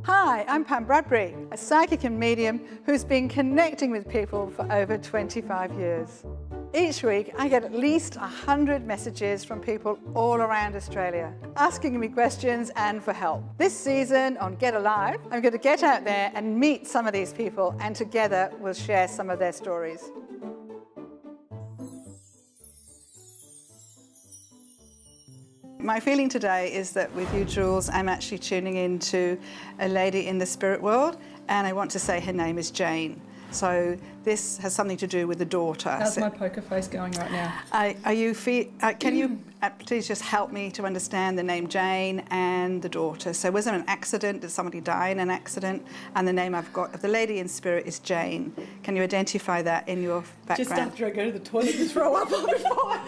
Hi, I'm PamBradbury, a psychic and medium who's been connecting with people for over 25 years. Each week, I get at least 100 messages from people all around Australia, asking me questions and for help. This season on Get Alive, I'm going to get out there and meet some of these people, and together we'll share some of their stories. My feeling today is that with you, Jules, I'm actually tuning into a lady in the spirit world, and I want to say her name is Jane. So this has something to do with the daughter. How's my poker face going right now? Can you please just help me to understand the name Jane and the daughter? So was there an accident? Did somebody die in an accident? And the name I've got of the lady in spirit is Jane. Can you identify that in your background? Just after I go to the toilet to throw up on before.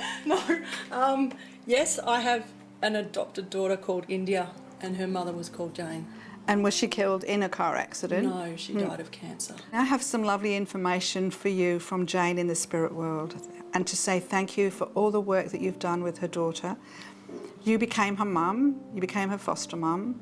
No. Yes, I have an adopted daughter called India, and her mother was called Jane. And was she killed in a car accident? No, she died of cancer. I have some lovely information for you from Jane in the spirit world, and to say thank you for all the work that you've done with her daughter. You became her mum, you became her foster mum,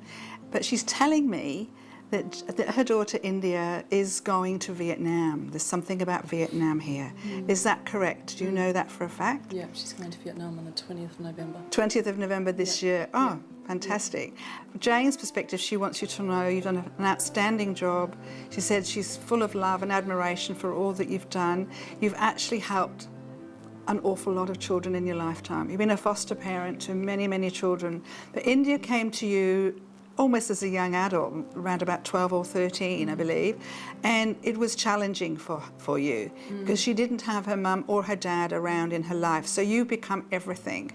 but she's telling me that her daughter India is going to Vietnam. There's something about Vietnam here. Is that correct? Do you know that for a fact? Yeah, she's going to Vietnam on the 20th of November. 20th of November this year. Oh, fantastic. From Jane's perspective, she wants you to know you've done an outstanding job. She said she's full of love and admiration for all that you've done. You've actually helped an awful lot of children in your lifetime. You've been a foster parent to many, many children. But India came to you almost as a young adult, around about 12 or 13, I believe, and it was challenging for you because she didn't have her mum or her dad around in her life, so you become everything.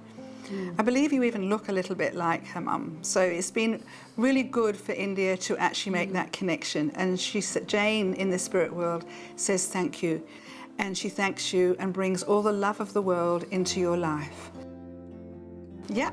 I believe you even look a little bit like her mum, so it's been really good for India to actually make that connection. And she said, Jane in the spirit world says thank you, and she thanks you and brings all the love of the world into your life. Yeah.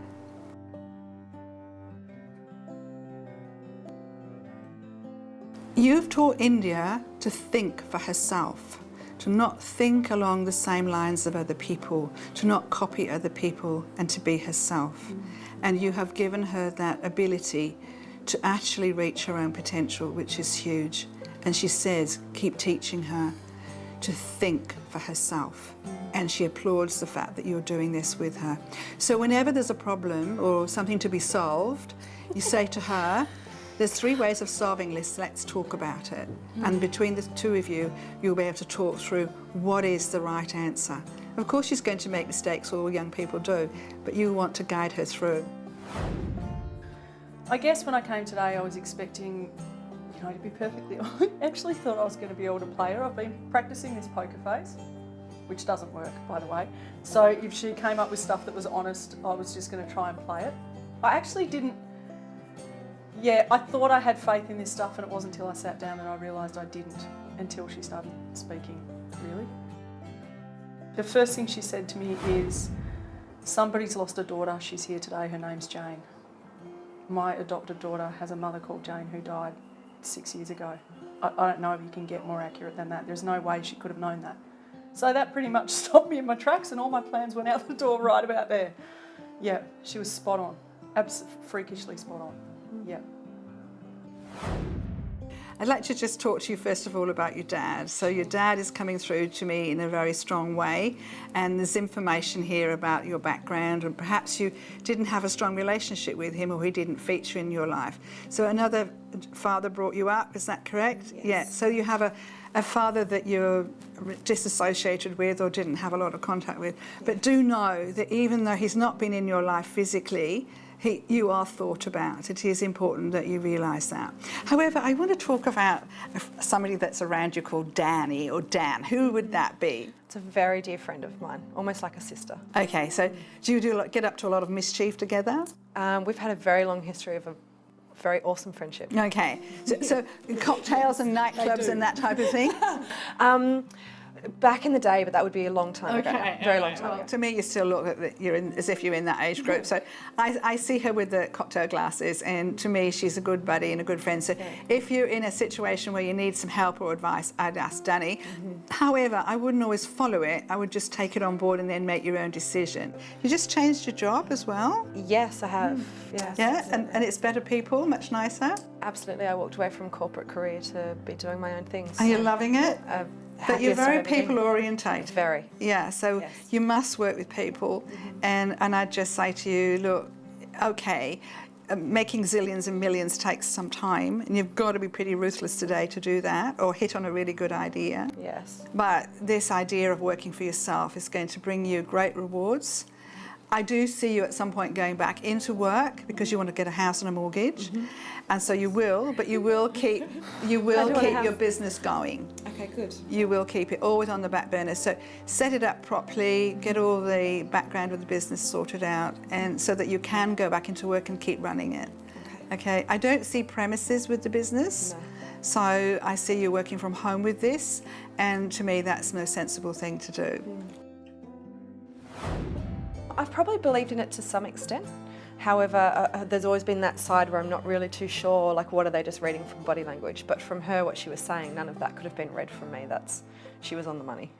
You've taught India to think for herself, to not think along the same lines of other people, to not copy other people, and to be herself. And you have given her that ability to actually reach her own potential, which is huge. And she says, keep teaching her to think for herself. And she applauds the fact that you're doing this with her. So whenever there's a problem or something to be solved, you say to her, there's 3 ways of solving this, let's talk about it. And between the two of you, you'll be able to talk through what is the right answer. Of course she's going to make mistakes, all young people do, but you want to guide her through. I guess when I came today, I was expecting, to be perfectly honest, I actually thought I was going to be able to play her. I've been practicing this poker face, which doesn't work, by the way. So if she came up with stuff that was honest, I was just going to try and play it. I actually didn't. Yeah, I thought I had faith in this stuff, and it wasn't until I sat down that I realised I didn't, until she started speaking, really. The first thing she said to me is, somebody's lost a daughter, she's here today, her name's Jane. My adopted daughter has a mother called Jane who died 6 years ago. I don't know if you can get more accurate than that. There's no way she could have known that. So that pretty much stopped me in my tracks, and all my plans went out the door right about there. Yeah, she was spot on, freakishly spot on. Yeah. I'd like to just talk to you first of all about your dad. So your dad is coming through to me in a very strong way, and there's information here about your background, and perhaps you didn't have a strong relationship with him, or he didn't feature in your life. So another father brought you up, is that correct? Yes. Yeah, so you have a father that you're disassociated with or didn't have a lot of contact with. But do know that even though he's not been in your life physically, you are thought about. It is important that you realise that. However, I want to talk about somebody that's around you called Danny or Dan. Who would that be? It's a very dear friend of mine, almost like a sister. Okay, so do you get up to a lot of mischief together? We've had a very long history of a very awesome friendship. Okay, so cocktails and nightclubs and that type of thing? Back in the day, but that would be a long time ago. Okay, Very okay. long time ago. To me, you still look as if you're in that age group. So I see her with the cocktail glasses, and to me, she's a good buddy and a good friend. So if you're in a situation where you need some help or advice, I'd ask Danny. However, I wouldn't always follow it. I would just take it on board and then make your own decision. You just changed your job as well. Yes, I have. Yes. Yeah, and it's better people, much nicer. Absolutely. I walked away from corporate career to be doing my own things. Are you loving it? But you're very people orientated. Very. Yeah, so Yes. you must work with people. And I'd just say to you, look, okay, making zillions and millions takes some time, and you've got to be pretty ruthless today to do that, or hit on a really good idea. Yes. But this idea of working for yourself is going to bring you great rewards. I do see you at some point going back into work because you want to get a house and a mortgage, and so you will. But you will keep your business going. Okay, good. You will keep it always on the back burner. So set it up properly, get all the background of the business sorted out, and so that you can go back into work and keep running it. Okay. I don't see premises with the business. No. So I see you working from home with this, and to me that's no sensible thing to do. I've probably believed in it to some extent. However, there's always been that side where I'm not really too sure, like what are they just reading from body language? But from her, what she was saying, none of that could have been read from me. She was on the money.